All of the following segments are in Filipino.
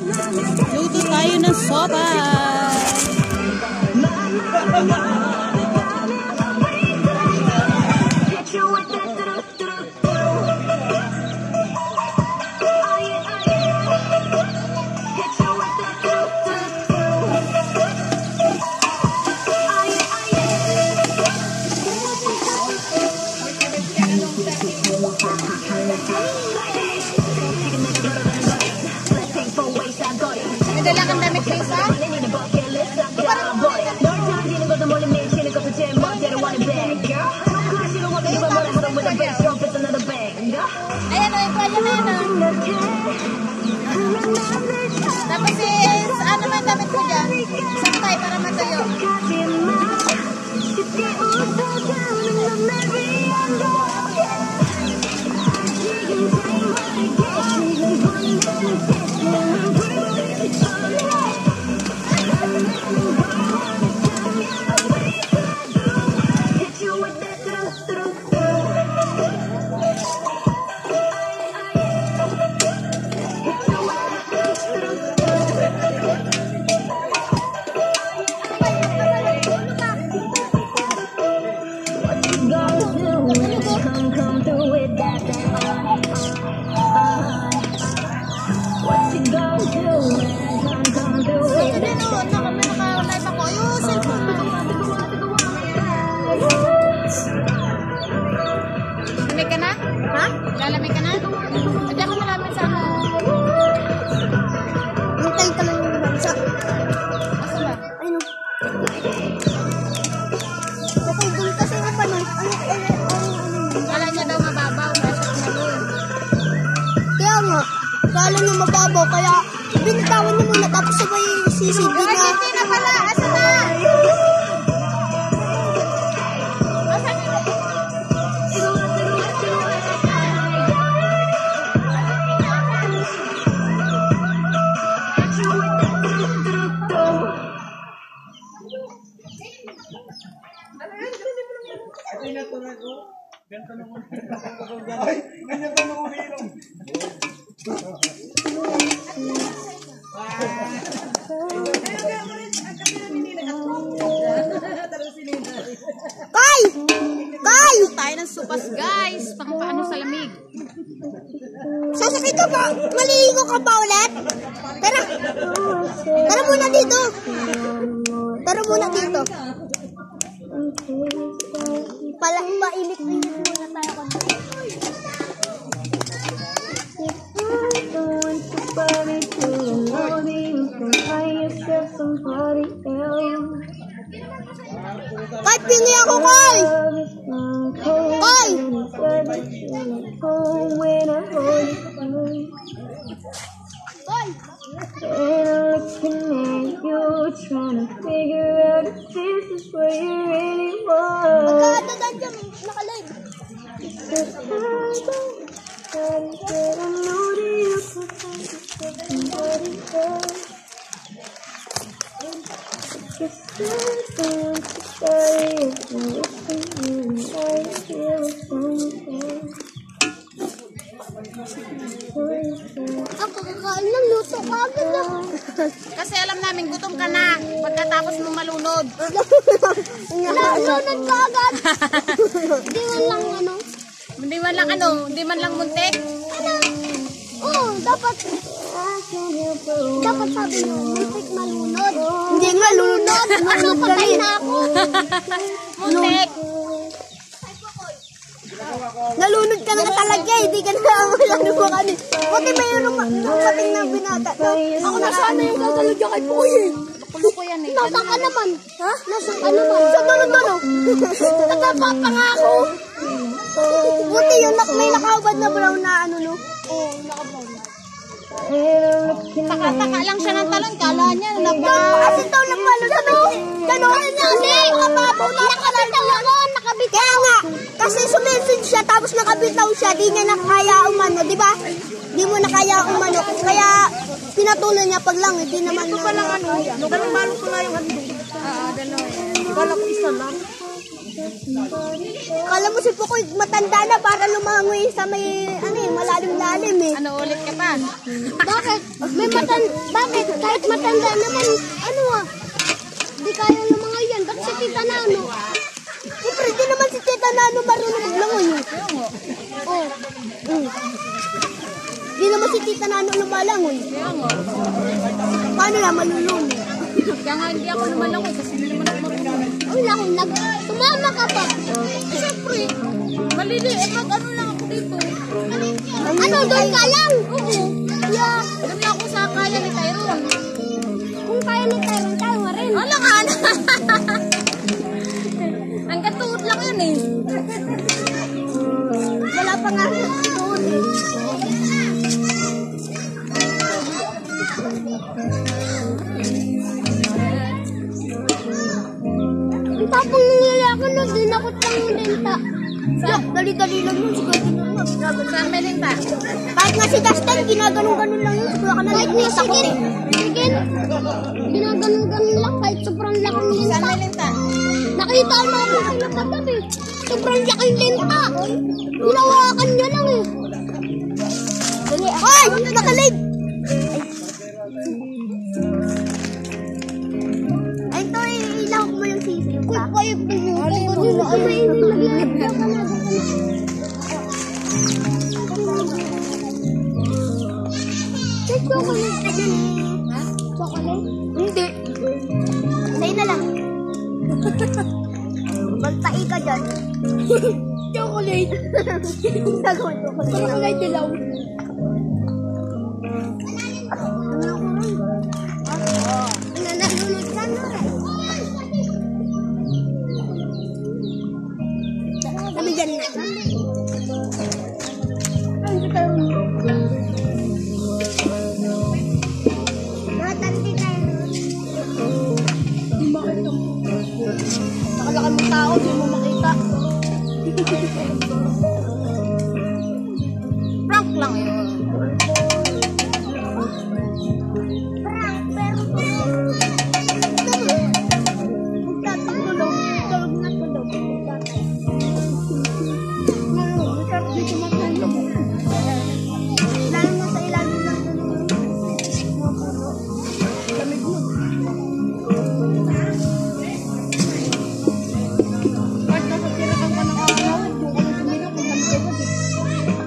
Luto tayo ng sopa. Dala kang damit sa isa? Ayan o, ito ayan na yan o. Tapos ano man damit ko dyan? Santay para matayo. Lamig ka na? Ha? Lalamig ka na? Pwede ako malamig sa ano? Hintayin ka lang yung bansa. Asa ba? Ayun o. Napagul kasi nga pa nun. Kala niya daw mababaw. Kaya nga. Kala niya mababaw. Kaya binitawan niya muna. Tapos sabay sisid niya. Hindi na pala. Asa na? Tayo ng supas guys, pang paano sa lamig. Sasakay ka ba? Maliligo ka pa ulit? Tara. Tara muna dito. Tara muna dito. Mainit-init muna tayo konti. Kay, pingi ako, Kay! Kay! Magkakadadan dyan, naka-live. Ako kakain ng luto ka agad ah. Kasi alam namin gutom ka na pagkatapos mo malunod. Malunod ka agad. Hindi man lang ano. Hindi man lang ano, hindi man lang muntik. Ano? Oo, dapat sabi mo, muntik malunod. Hindi nga lunod. Ano, patay na ako. Muntik. Nalunod ka na talaga, hindi ka na ano ba kani. Buti may ano pating na binata. Ako na sana yung gagalod niya kay Puy. Nakulo ko yan eh. Nasa ka naman. Ha? Nasa ka naman. Sa dulo-dulo. Nagpapangako. Buti yung may nakaubad na brown na ano no. Oo, naka-brown. Taka-taka lang siya ng talon. Kala niya kasi daw nagpalo sa gano'n niya. Hindi, nakababaw na nakabitaw ako. Kaya nga, kasi sumisid siya tapos nakabitaw siya. Di niya nakaya umano, di ba? Di mo nakaya umano. Kaya pinatuloy niya pag lang. Hindi naman na. Ito pa lang ano. Dalawang balong ko nga yung hando. Dalawa. Bala ko isa lang. Kala mo si Pukoy matanda na para lumangoy sa may malalim-lalim eh. Ano ulit ka pa? Bakit? Bakit? Kahit matanda naman, di kaya lumangoy yan. Bakit si Tita Nano? Siyempre, di naman si Tita Nano marunong maglangoy eh. Oh. Di naman si Tita Nano lumalangoy. Paano yan malulunod? Kaya nga hindi ako lumalangoy kasi hindi naman ako marunong. Wala akong tumama ka pa. Siyempre, maliliit. Ano lang ako dito. Doon ka lang? Oo. Yeah. Doon lang ako sa kaya ni Tyrone. Kung kaya ni Tyrone, tayo nga rin. Wala ka na. Ang katuot lang yun eh. Wala pa nga tuod eh. Ang tapong nangyayakan na, dinakot lang yung lenta. Dali-dali lang yun, siguro ginaganon. Saan may linta? Kahit nga si Dustin, ginaganon-ganon lang yun, siguro ka na lang takot eh. Sige, ginaganon-ganon lang, kahit sobrang laking lenta. Saan may linta? Nakita mo ako kayo napagdabi. Sobrang laking lenta. Hinawakan niya lang eh. Ay! Nakalive! Ay, ito eh. Ilahok mo yung sisi. Kuy, kuy, chocolate? Hindi. Sa'yo na lang. Magtai ka dyan. Chocolate. Gagawin chocolate. Chocolate dilaw. Nananunod ka na. Kami dyan na. Matandi tayo. Nakalaki mong tao, di mo makita. Prank lang yun. Prank, pero tulog na tulog. Masarap dito matulog. Lalo na sa ilalim ng tulog. Lamig mo. Kahit nasa tirakan ka ng araw, kung ano tumilok, kung lamig ka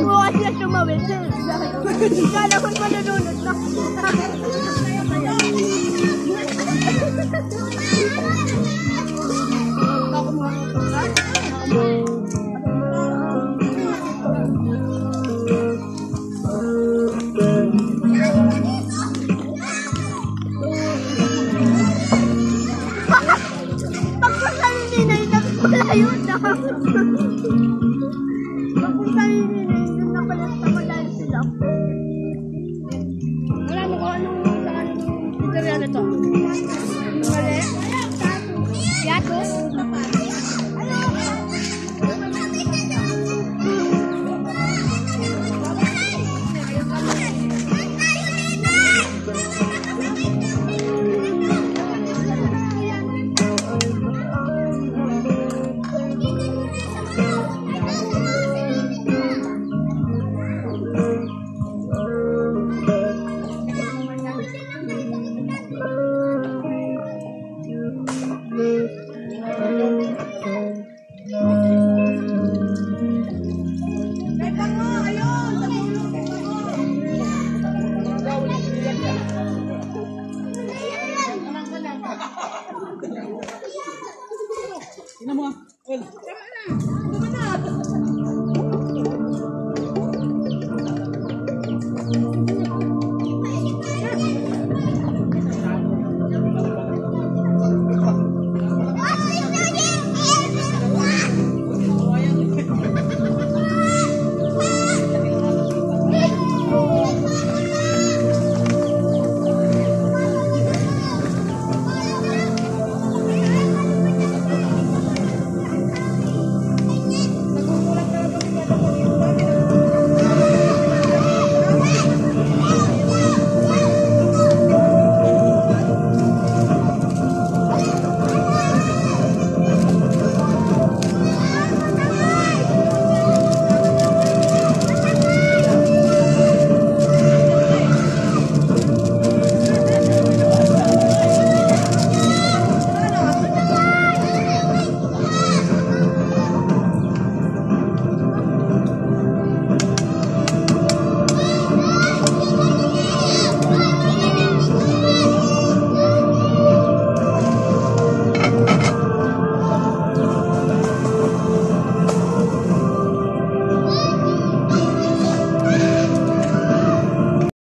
Bukas siya tumawid. Kala ko'y manununod na. Pagpunta ni Ninay, nagpalayo na. Pagpunta ni Ninay, nagpalayo sila. Wala mo kung anong pizzeria na ito. Mali? Yatos? Tingnan mo.